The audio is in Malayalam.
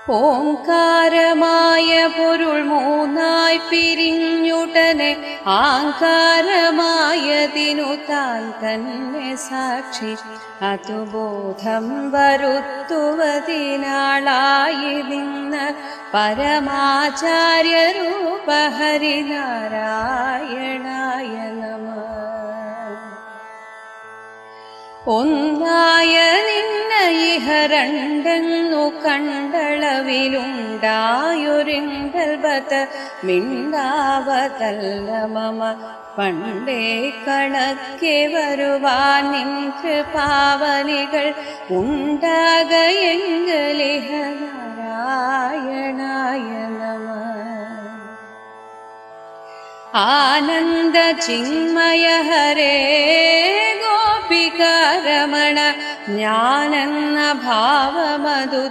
ഓംകാരമായ പൊരുൾ മൂന്നായി പിരിഞ്ഞുടനെ ആകാരമായതിനു താൻ തന്നെ സാക്ഷി അതുബോധം വരുത്തുവതിനാളായി നിന്ന് പരമാചാര്യരൂപ ഹരിനാരായണായ നമഃ. ഒന്നായ നിന്ന ഇഹ രണ്ടെന്നു കണ്ടളവിലുണ്ടായൊരിങ്കൽബത്ത് മിണ്ടാവതല്ല മമ പണ്ടേ കണക്കെ വരുവാൻ നിൻ കൃപാവലികൾ ഉണ്ടാകയെങ്കലിഹ നാരായണായ നമഃ. ആനന്ദ ചിന്മയ ഹരേ ഗോപികാരമണ ജ്ഞാനെന്ന ഭാവമതു